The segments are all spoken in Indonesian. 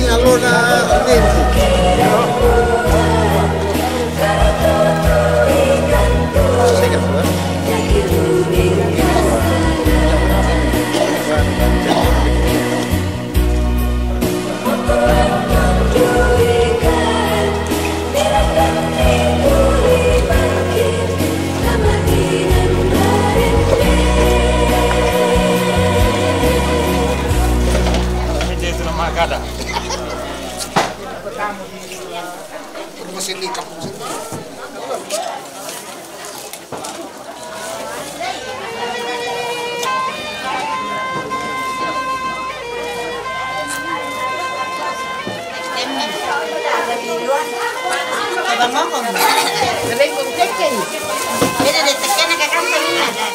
alur na Kada. Mesin di kampung sini. Abang ngomong, lebih kuncen. Beda deh tekan ke kantor ini ada.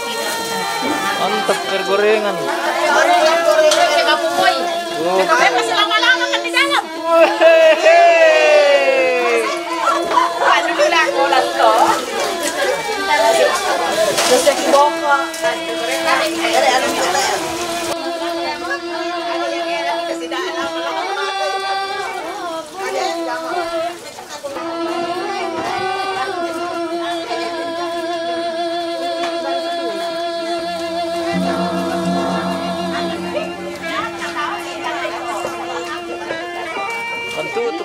Mantap air gorengan. Gorengan ke kampung boy. Tapi masih lama-lama kan di dalam. Dulu lah kolat to. Terus yang bongkok. Ada alam kita. Tutup.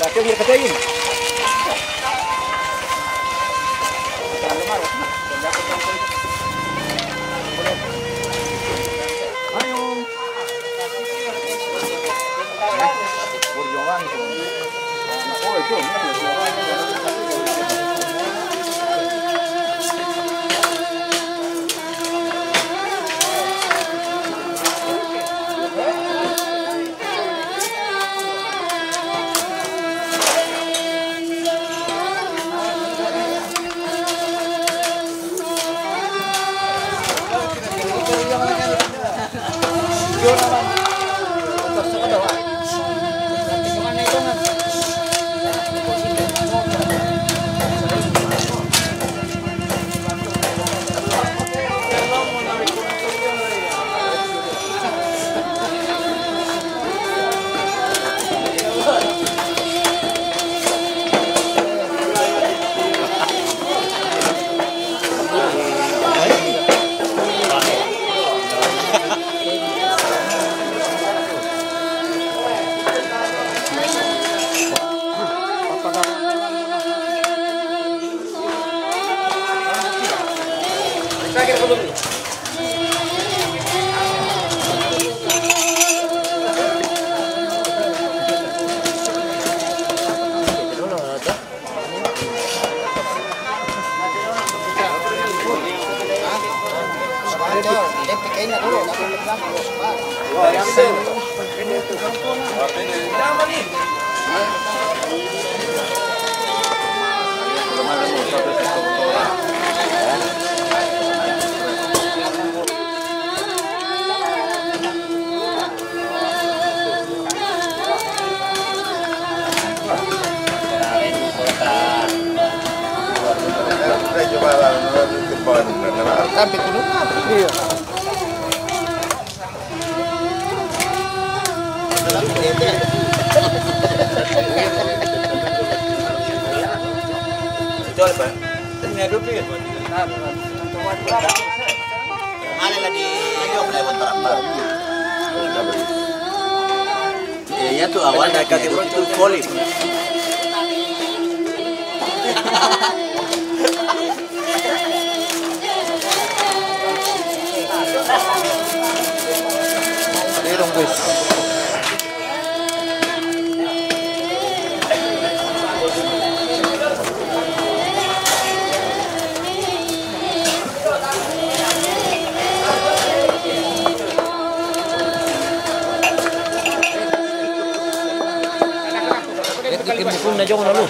Kakek biar kerjain. Ayo. Berjuang. Oh itu. Ya tuh awalnya itu polip. Dong guys. Kim na jong lalu.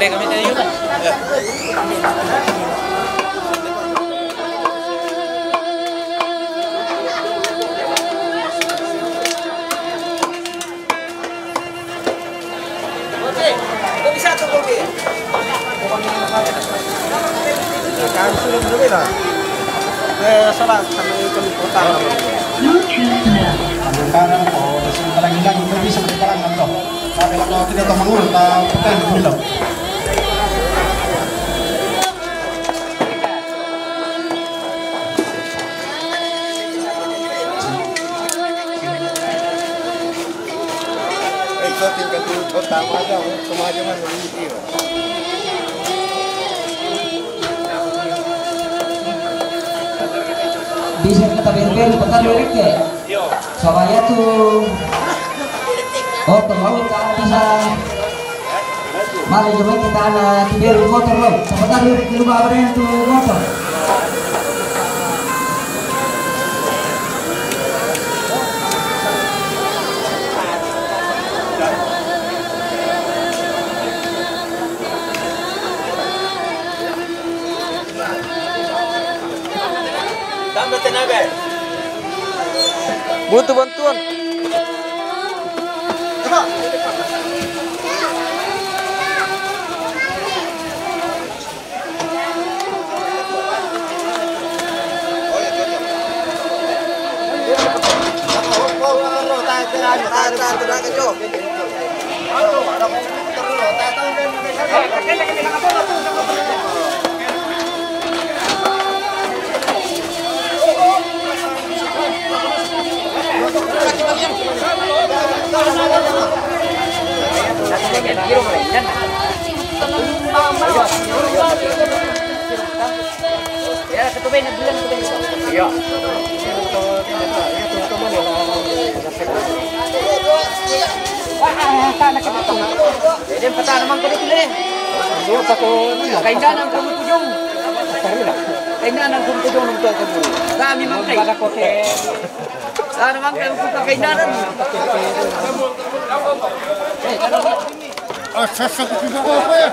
Kami tadi juga. Kami sudah berbeda. Salah sama itu kota. Sekarang kalau sebentar lagi kita bisa berperang atau kalau tidak tahu mengurus atau petang dulu. Itu tinggal dulu kota aja, kemajuan lebih. Bisa kita berbeda pekan liriknya supaya tuh mau kita bisa malah juga kita anak tidur motor loh sebentar di rumah ada tuh motor Tambah tenaga. Butuh bantuan. Ya, ketuban na bilang ko din. Iya. Jadi peta naman ko dito rin. Kainan ang kumutujong. Kainan ang kumutujong ng tuwa kabuli. Kami man kay. Sana man kayo kainan. Ah, sasa ko pa ya.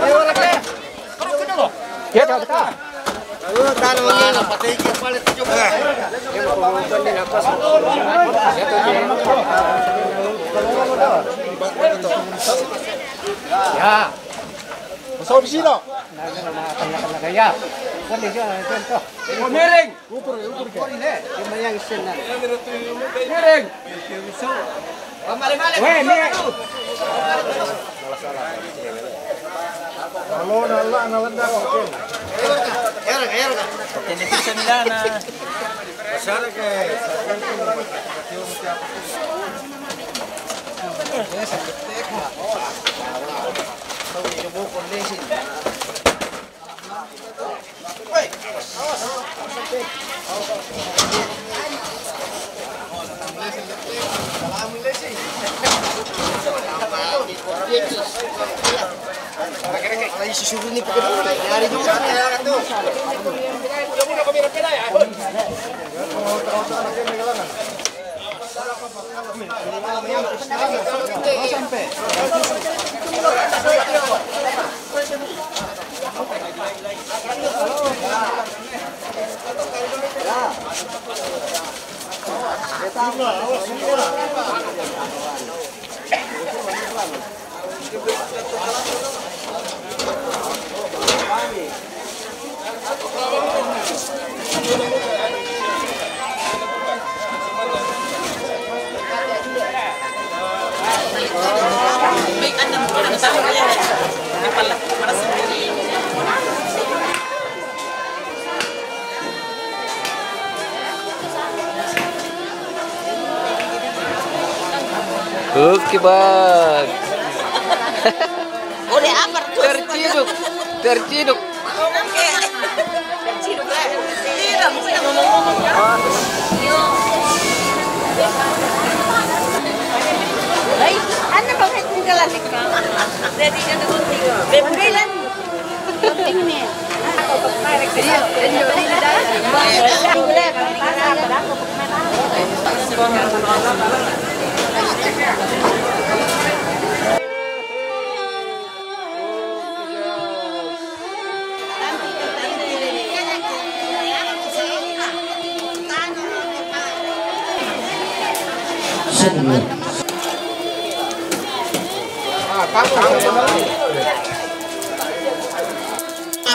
Ayo wala kaya. Dia dah kita. Ya. Masuk di sini. Kaya. Boleh je contoh. Miring. Ukur ni. Dia mayang sen. Miring. Balik-balik. Weh, ni. Kalau nala nalanda okey. Ini bisa nila na. Masyara ke. Lagi susu ni pakai hari juga tu. Mula kami rapid ya. Sampai. Oke bang. Oleh apa? Terciduk. Terciduk. Terciduk lah. Tidak, mesti ngomong-ngomong. Baik, ano ba kayo tinggalan ikaw? Ready ka na kung tinggal. Bembilan. Tingnan. Ako pagparek sa iyo.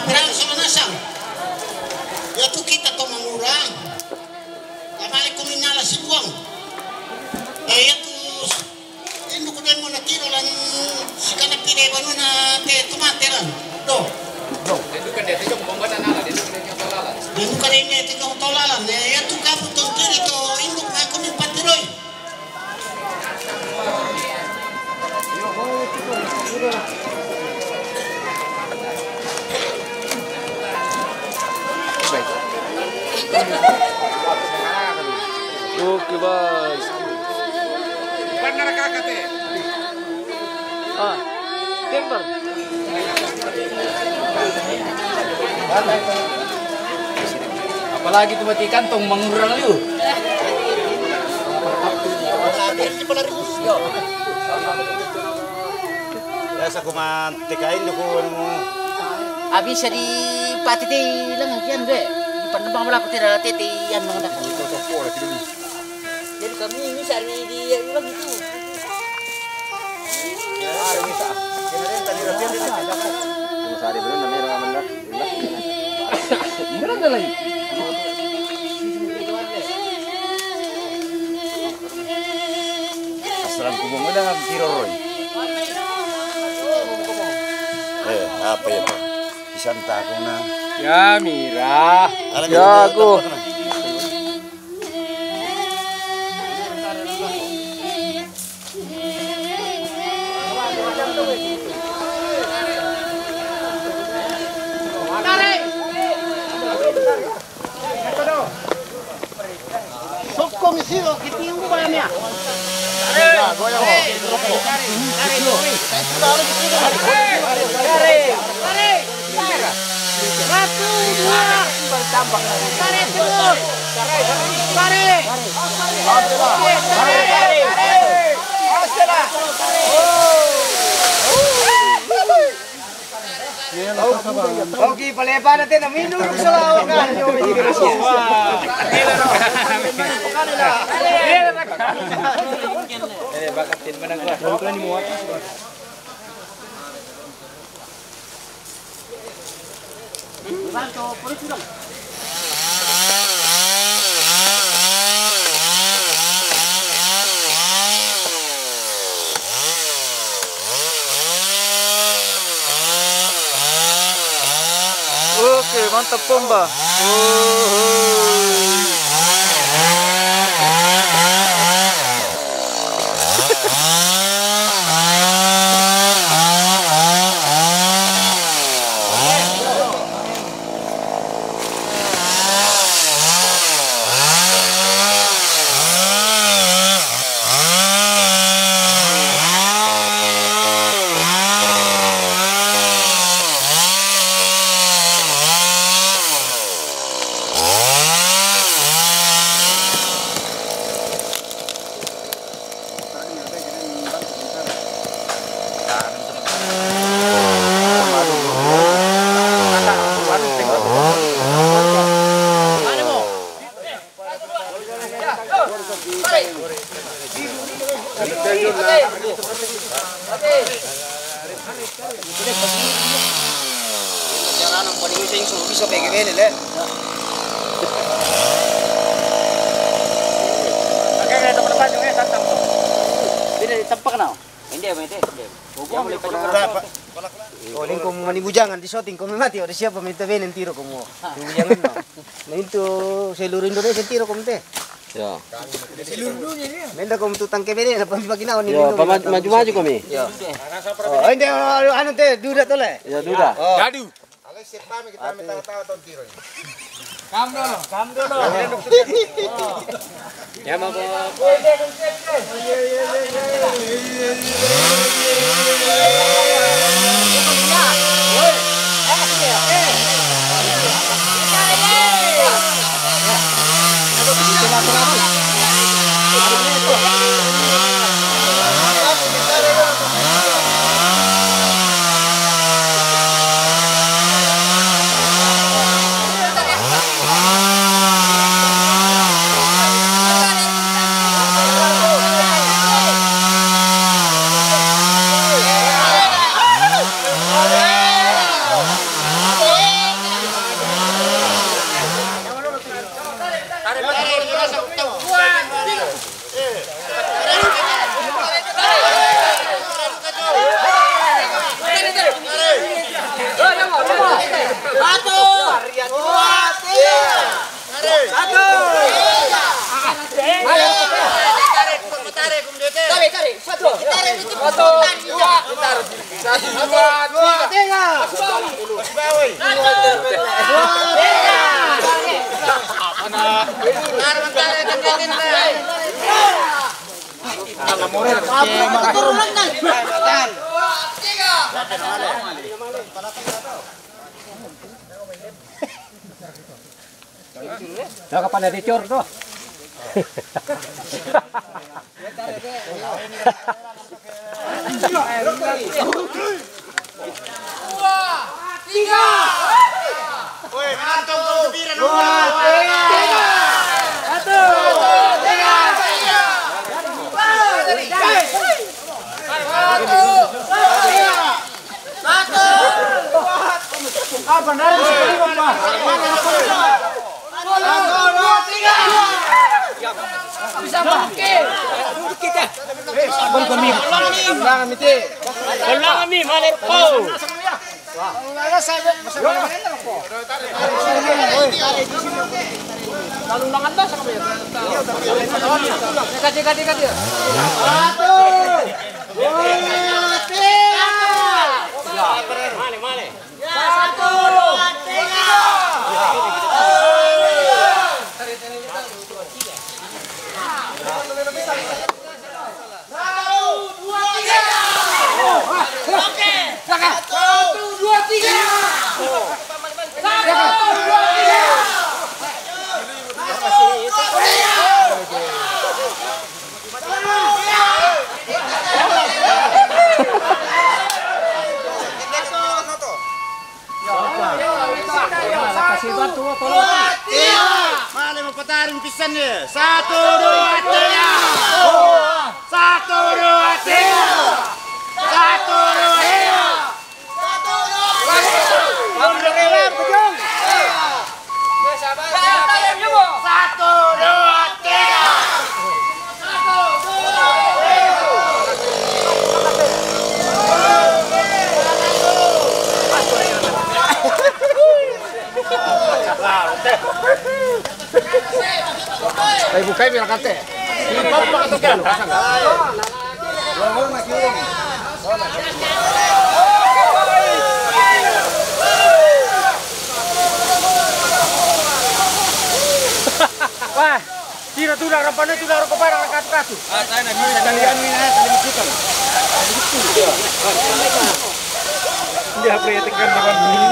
Perang sama nasang. Ya tu kita tu mengurang. Ya balik kuminala si buang. Ya tu ini kudan mo nakiro lang si kana pide banu na te tumateran. Do. Itu kan dia tu bomba na nala, dia tu yang tolalan. Dito ka rin ito yung tolalan. Ya tu kapu tong kiri to induk na kumin patiroy. Oke bang. Benar kakak teh. Ah, timber. Apalagi tu mati kantong mengurang lu. Ya sa kumantikain ko mo. Habis di patiti lang yan be. Di panabang wala ko tira titi yan mga nak. Jadi kami ini sari di lagi tu. Sari belum na meron man dak. Benar dah lagi. Asran ko mo na tiro roy. Apa ya Pak? Isanta ko na. Ya Mira. Ya aku. Komisido que tiene un baña. Satu, dua, bertambah. Tarik terus. Tarik. Oke, palepa natin ang minulog sa laon nga. Bakatin mo na ko. Oke, mantap pomba. Jangan ang paling usay yung bisa pegawin nila. Agak ada tempat juga tantang. Tidak ditempak na. Hindi. Huwag mo lipat. Oling kung manibujangan di shooting kung mati o siya paminta ven tiro como. Bujangan no. Na into seluruh Indonesia tiro komte. Ya. Menda kung tutang kebene na pamibaginaw ni Ya, Lindo. maju-maju kami. Ya. Oh, hindi ano te duda tole. Ya, duda. Gaduh. Ya mau Kapan ada cor tuh? si bantu tolong. Mali mapatarin pisan dia. 1, 2, 3. 1, 2, 3. 1, 2, 3. Bukai bilang kate. Wah, tira tulang rampana tulang rokok barang kasu. Saya nak bisa kalian ni nak saling cikan. Dia perhatikan dengan ini.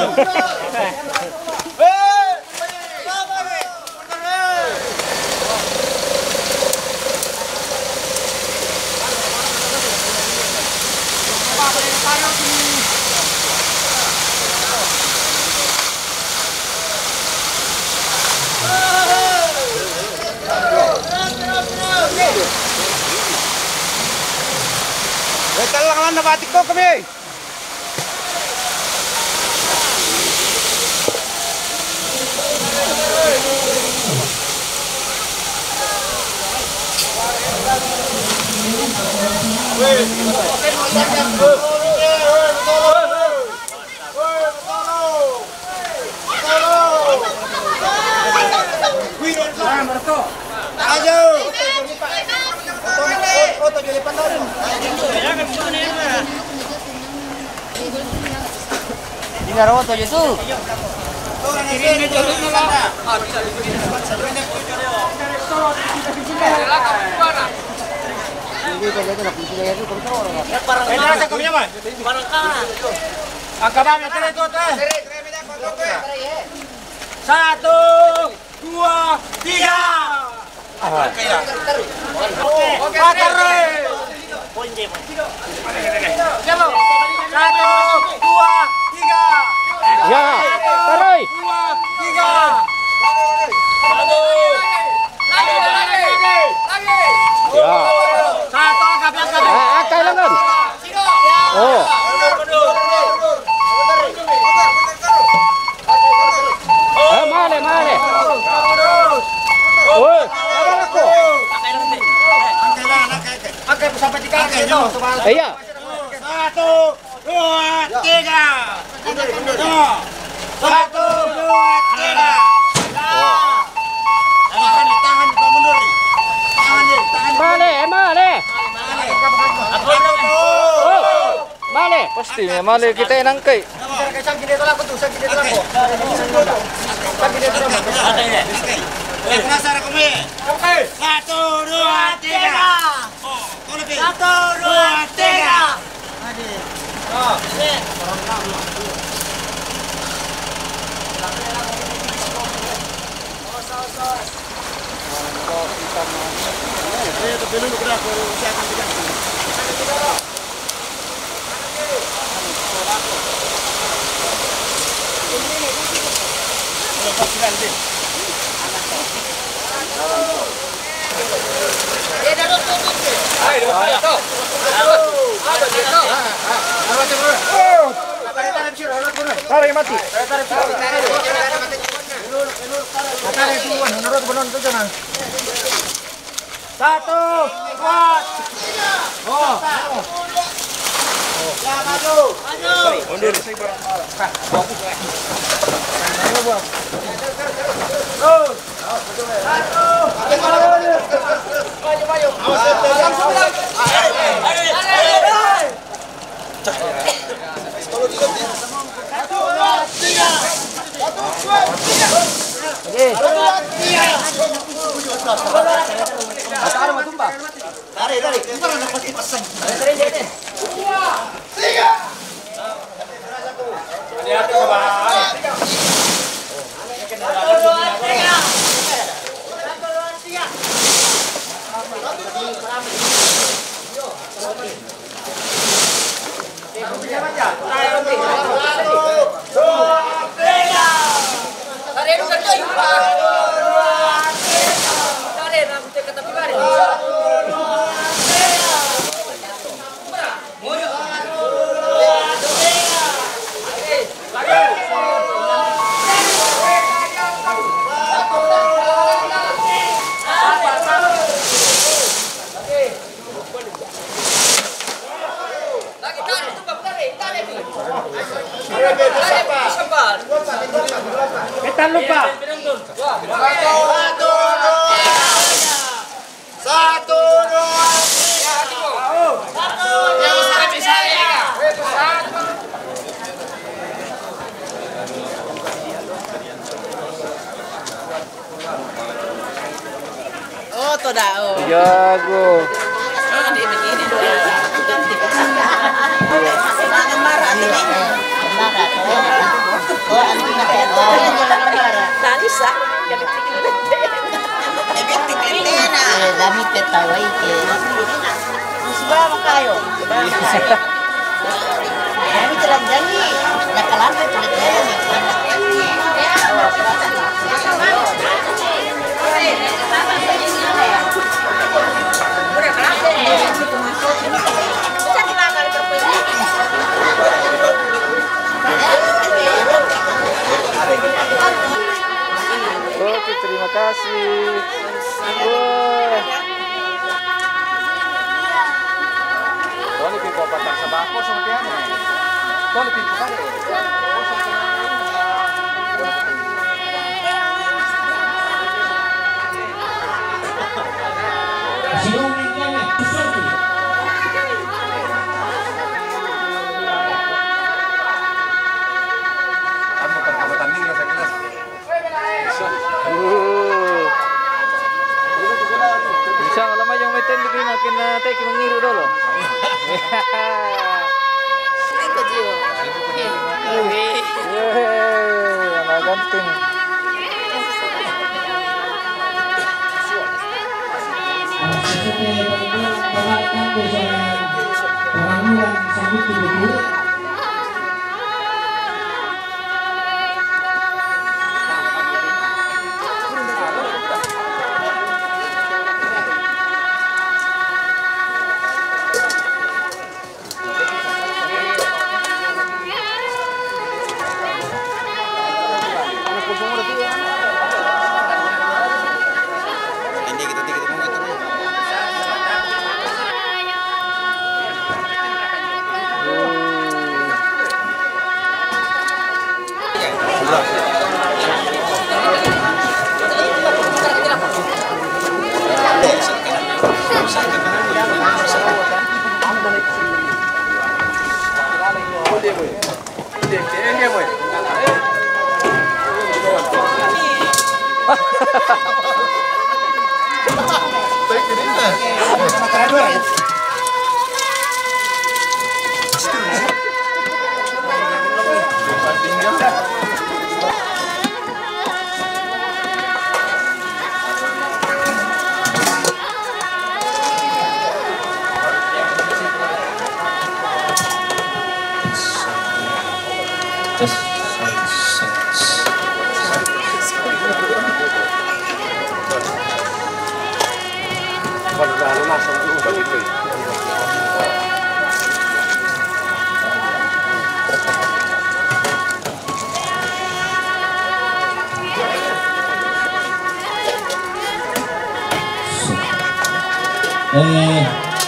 Talangan na batik ko kami. Dinarawa to itu. Satu, dua, tiga. Ya, taruh. 2, 3. Ya. Satu angkat. Angkat lengan. Oh. Male. Oi, apa aku? Angkat sampai 3 itu. Iya. 1, 2, 3. 1, 2, 3. Tahan, Pak mundur nih. Tahan. Male. Male. Pastinya male kita yang nangkai. Penasaran kami. 1, 2, 3. 1, 2, 3. Tarik mati. Satu, dua, oh. Ya maju. Mundur. Kita lupa. Satu, dua, tiga. Oh, toda. Oh. Jago. Ini begini doa. Jangan marah ini. Marah. Oh, anti na kaya. Oh, jangan marah. Tanis ah. Gamit ketawa ike. Subama kayo. Kami telah janji. Nakalamit ulit janji. Oke, terima kasih. Wah. Kau lebih kau patah sebako seperti apa? Kau lebih kau kali. Bisa lama yang meten di makin teh mengiru dulu. Itu jiwa. Anak ganteng.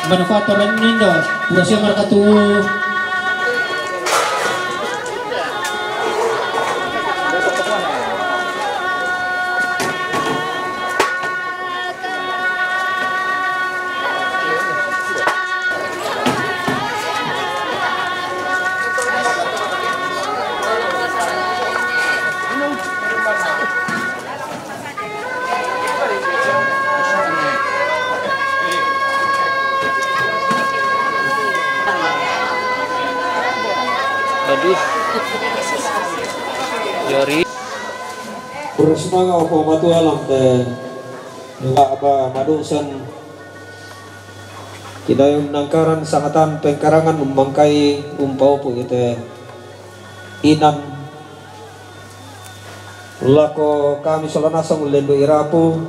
Manufaktur Nindo, Burasya Markatu. Aduh. Jari. Bersemangat apa matu alam teh. Enggak apa madusan. Kita yang nangkaran sangatan pengkarangan membangkai umpau po kita. Inan. Lako kami solanasa mulendo irapu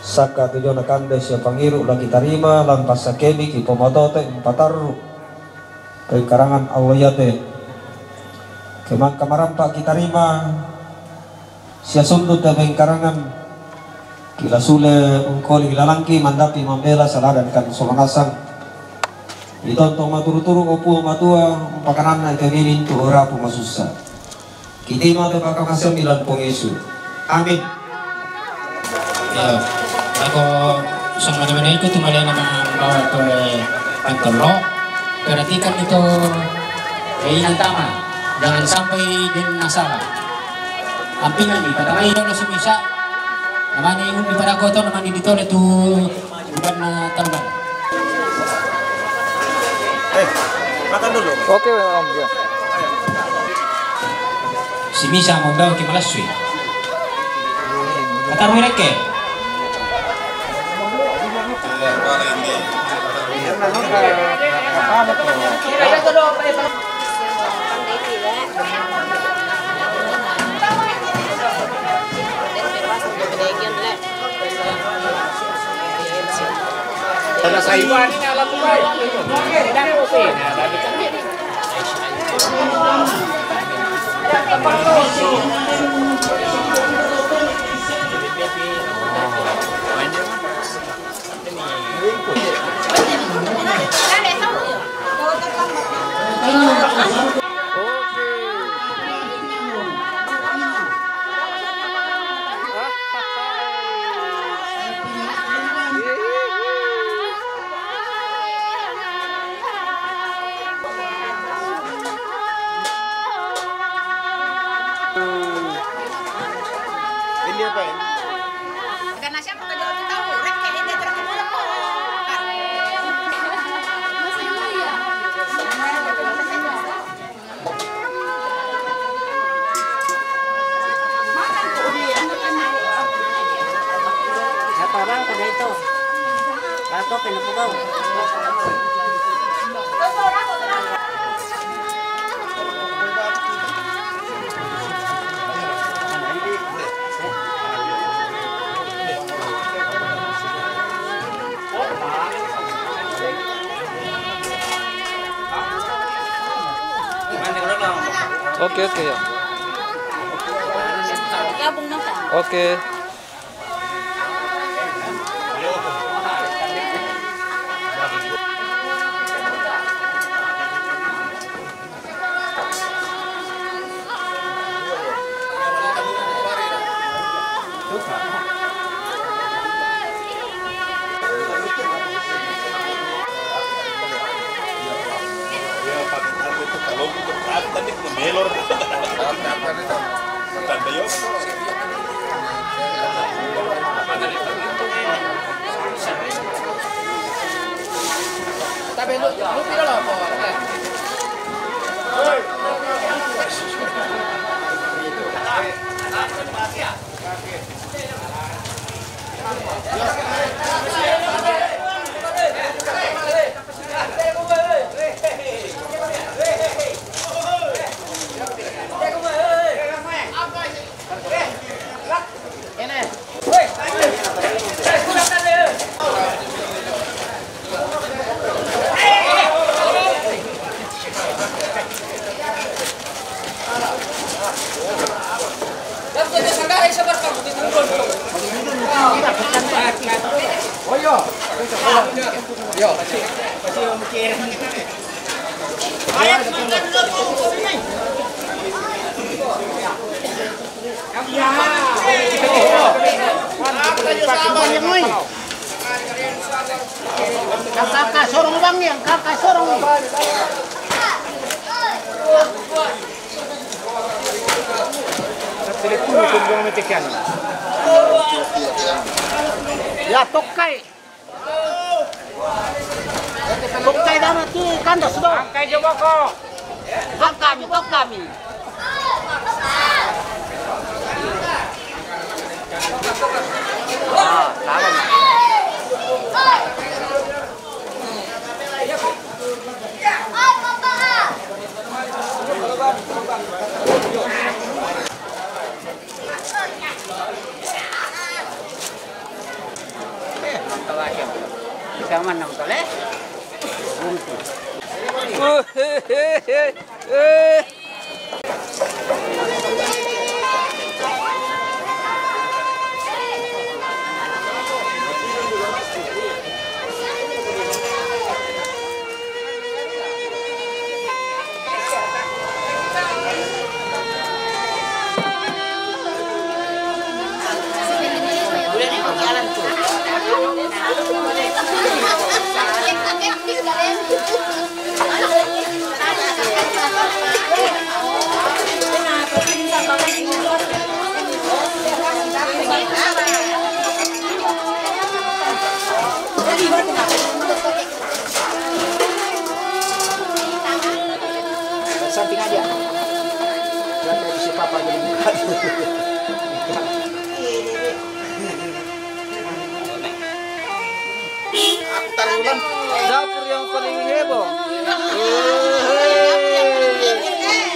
saka tujuan kande siya pangiru lagi tarima lampas sakemi ki pomotote empataru kay karangan Allah yate kemang kamarampa kita rima siya sundut tabeng karangan kila sule ungkoli lalangki mandapi membela saladan kan solanasang itonto maturu-turu opu matua pakanana iteminin tu irapu masusa kita mati bakal masuk 90 Yesus. Amin. Ya, ako isang mana-mana ikut tumali naman bawa ke Pantolo. Perhatikan itu yang tama, jangan sampai din masalah. Ampingan ni, pertama ilo si Misa, namanya ingun di pada kotor, namanya ditolak tu bukan na tambang. Makan dulu. Oke, Om. Ya. Si Misa mau bawa ke Malaswi. Kata mereka. Karena sayuan ini alat baik. Dan oke. Ini apa ya? Karena siapa kan dia tahu, rakyat ini terkenal apa? Apa bang pada itu? Atau penepugau? Oke ya. Gabung nang kan? Oke. Kakak sorong bang yang kakak sorong. Ya tokai. Tokai dana ti kandas do. Angkai coba kok. Kami kami. Ah, salah. Aman na tole. Samping aja. Jangan mau si papa jadi bukan. Taruhan dapur yang paling heboh.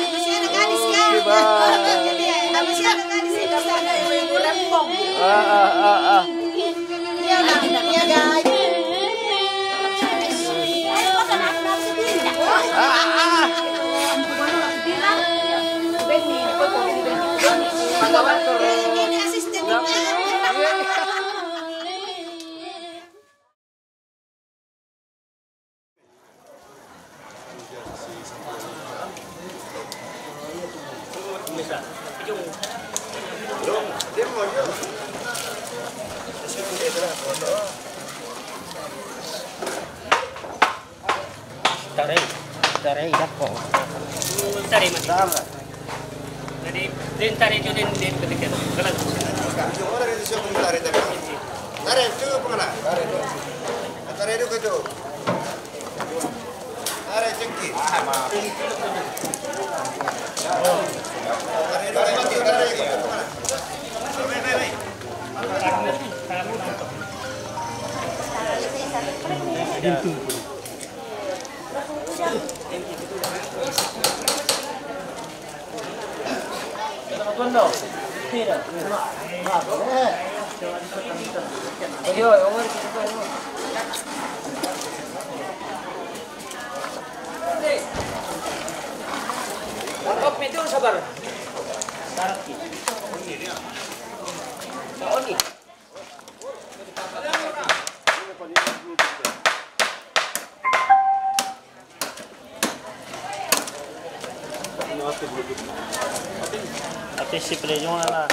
Masih ada gadis kan? Masih ada gadis itu ada ibu rempong. Iya guys. Ayo makan apa sendiri? Ini asistennya. Tarik dako. Tarik mas. Jadi din tarik itu din ketika kalau Orang itu siapa yang tarik tapi? Tarik itu mana? Tarik itu gitu. Tarik cengki. Tarik itu tarik itu mana? Itu sabar. tapi si playnya lah.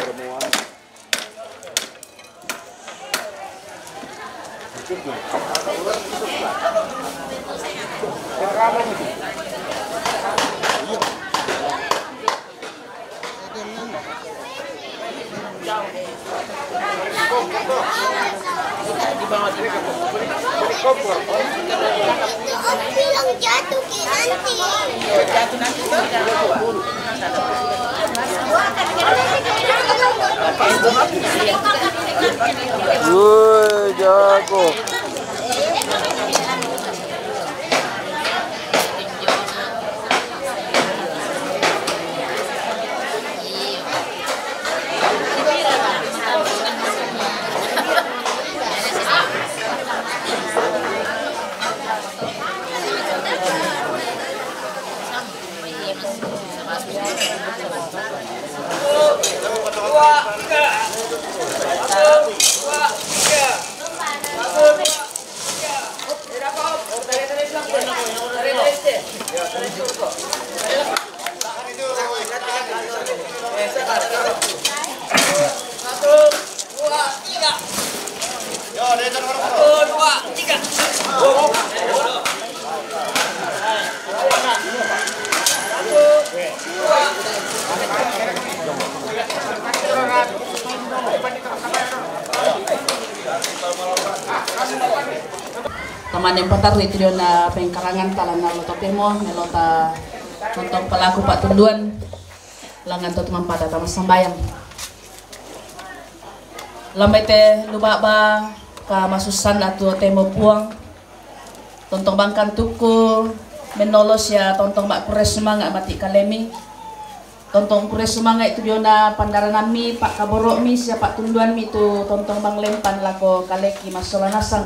Bilang jatuh nanti. Wuh, jago. Taman yang patar itu dia na pengkarangan talan na lota temo na lota contoh pelaku Pak Tunduan langan to teman pada tamas sambayang lambai te lubaba ka masusan atau temo puang tontong bangkan tuku menolos ya tontong mak kures semanga mati kalemi tontong kures semanga itu dia na pandaran mi Pak Kaborok mi siapa Tunduan mi itu tontong bang lempan lako kaleki masalah nasang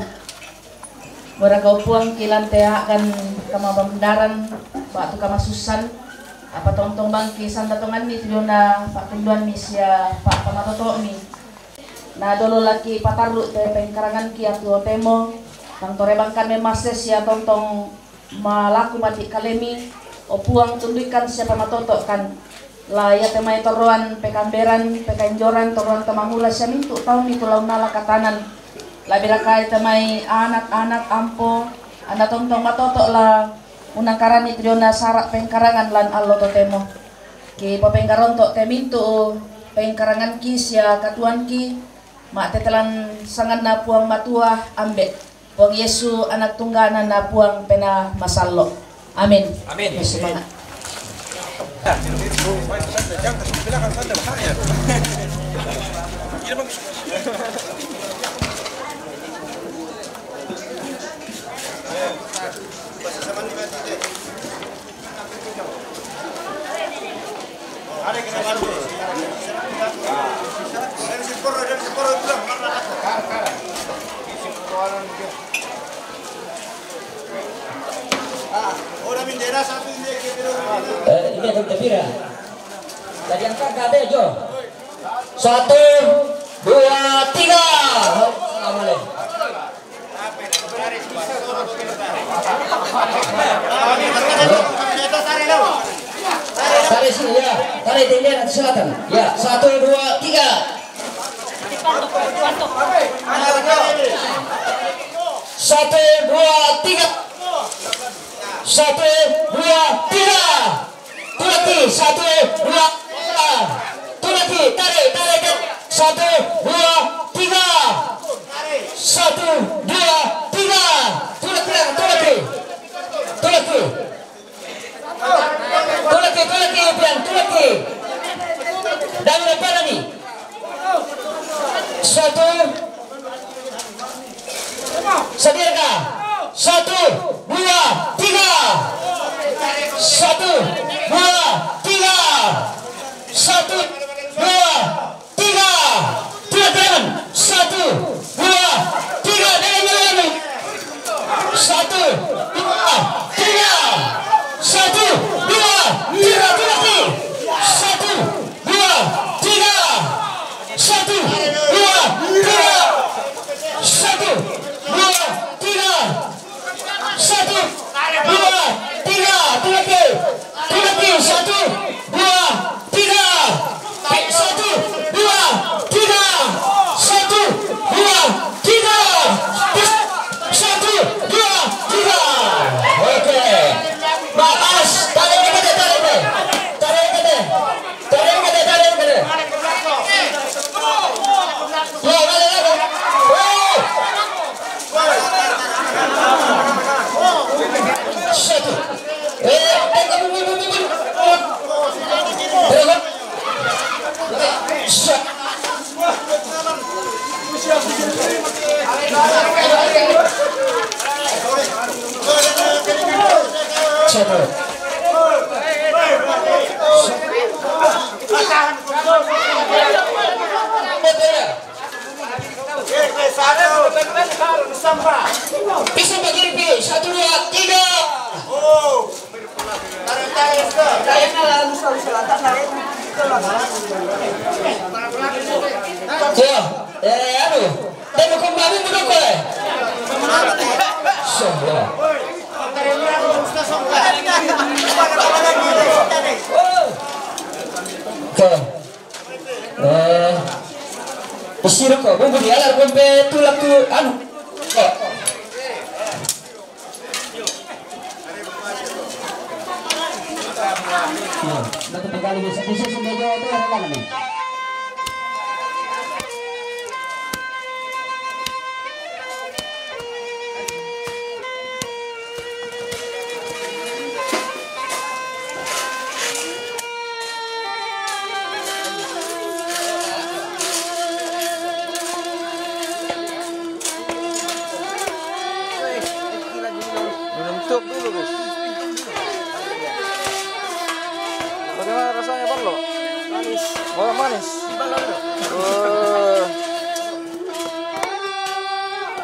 Mura kau puang kilan tea kan kama bandaran batu kama susan apa tontong bangki sanda tongan mi tujuana pak tunduan mi sia pak pamatoto mi na dolo laki pataru te pengkarangan ki atu temo tang tore bangkan me mases sia tontong malaku mati kalemi opuang tunduikan sia pamatoto kan la ya temai toruan pekamberan pekanjoran toruan tamamula sia mintu tahu mi tulau nala katanan labira kai temai anak-anak ampo anda tontong matoto la unang karani triona sarak pengkarangan lan allo totemo ki papengkaron to temintu pengkarangan ki sia katuan ki mak tetelan sangan na puang matua ambek puang Yesu anak tungganan na puang pena masallo amin amin semangat Ini ada tepira. Tadi angkat gabe jo. 1, 2, 3. Assalamualaikum. Tarik sini ya. Tarik tinggi nanti selatan. Ya, 1, 2, 3. 1, 2, 3. 1, 2, 3. Tulaki 1, 2, 3. Tulaki tarik. 1, 2, 3. 1, 2, 3. Tulaki. Tulaki. Dan depan lagi. 1. Sediakan. 1, 2, 3. 1, 2, 3. 1, 2, 3. Tuhan. 1, 2, 3. Dalam. 1, 2, 3. 1, 2, 3. Tulaki. 1, 2, 3. 1, 2, 3. 1, 2, 3. 1, 2, 3. Tulaki. 1, 2, 3. 1, 2, 3. 1, 2, 3. 1, 2, 3. Oke. Batas. Tarik ke. Bisa bagi 1, 2, 3. Temo kembali dulu Usir ko, bumbu di alar bombe tulak tu anu. Nanti tinggal di sisi sebagai itu apa nih? Bagaimana rasanya Barlo? Manis. Oh, manis.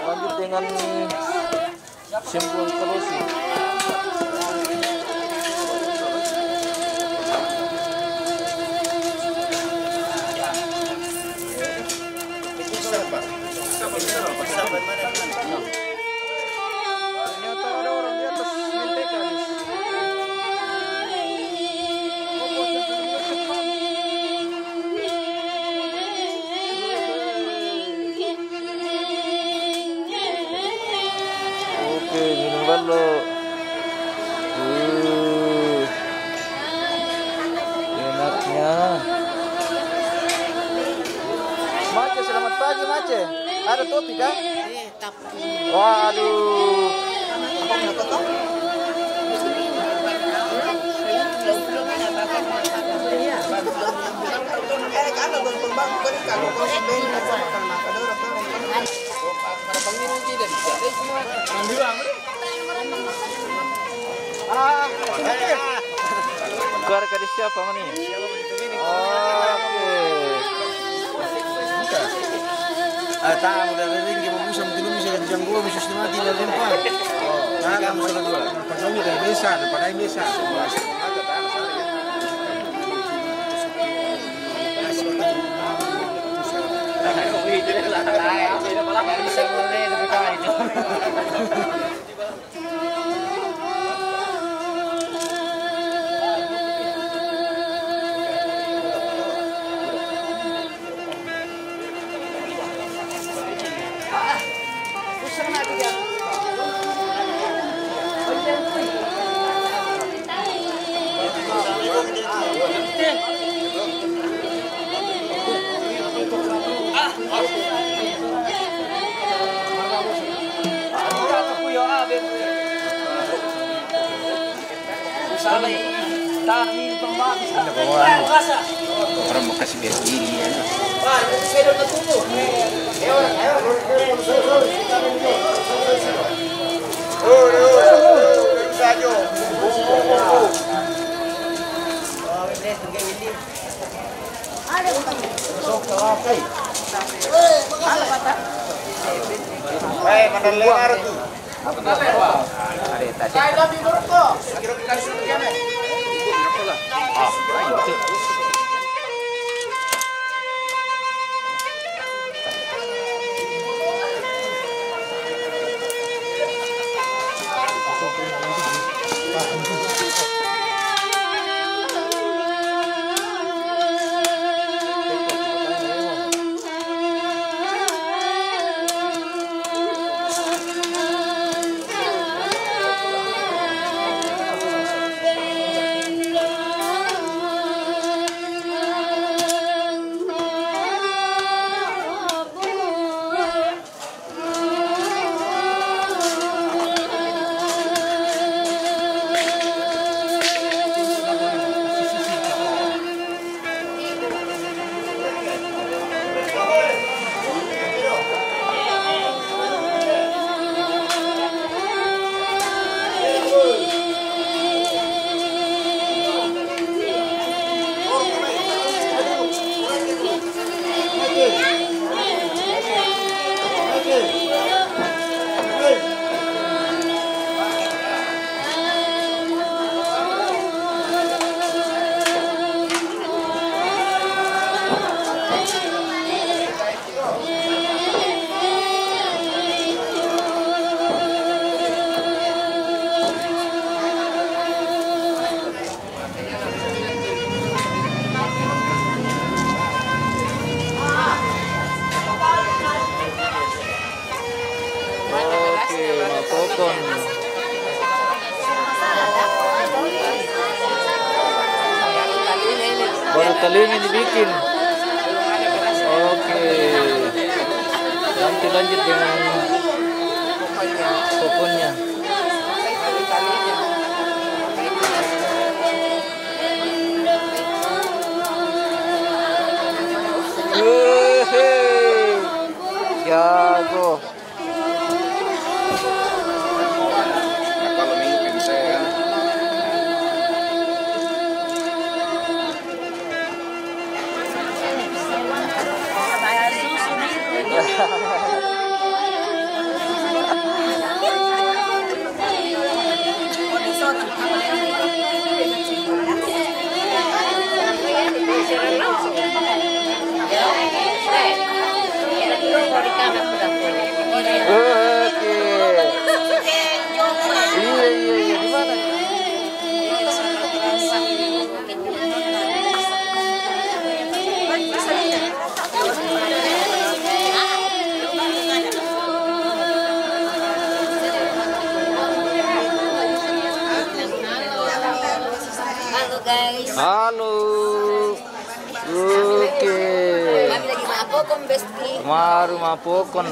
Lanjut dengan Simpuan Kolosi. Ternyata ada orang di atas mentega nih. Oke, minum dulu. Enaknya. Mace, selamat pagi Mace. Ada topi kah? Waduh. Keluarga di siapa nih? Oke. Tahu udah ring ke bisa belum bisa jam 2 bisa setengah 3 lempar. Nah, kamu sudah dua. Padahal dari desa, daripada desa. Bisa boleh tapi itu. Orang mau kasih biar diri ya. Baru kali ini dibikin. Oke. Nanti lanjut dengan kokonnya. Jago. Kalau minggu bisa ya. guys. Halo. Oke. Kami lagi mapokon besti. Maru mapokon.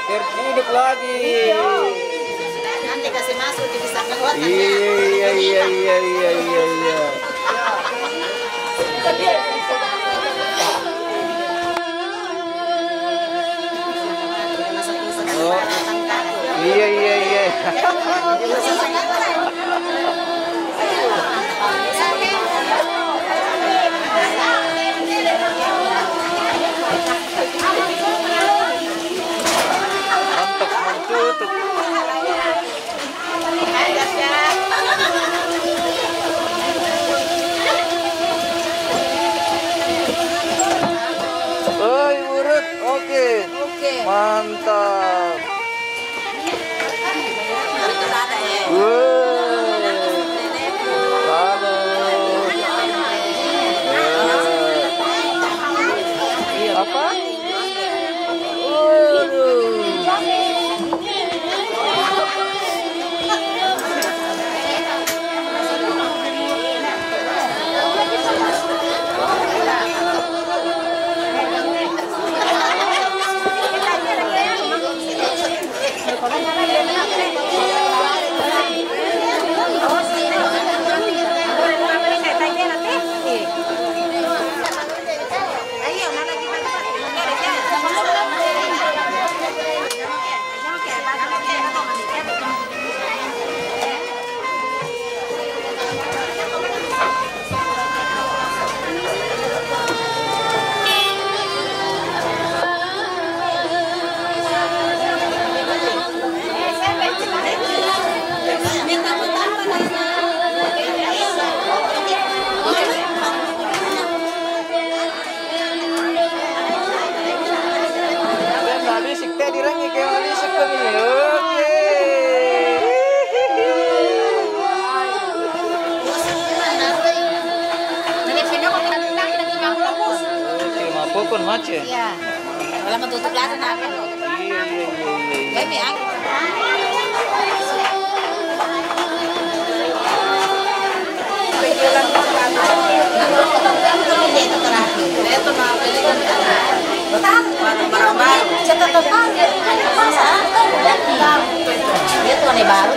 Terhidup lagi. Nanti kasih masuk bisa keluar. Iya. Oh. Iya. Mantap mencutuk. Oi, urut. Oke. Mantap. Apa? Pokon macet. Iya. Kalau mau tutup lagi nanti. Iya. Baby aku. Baru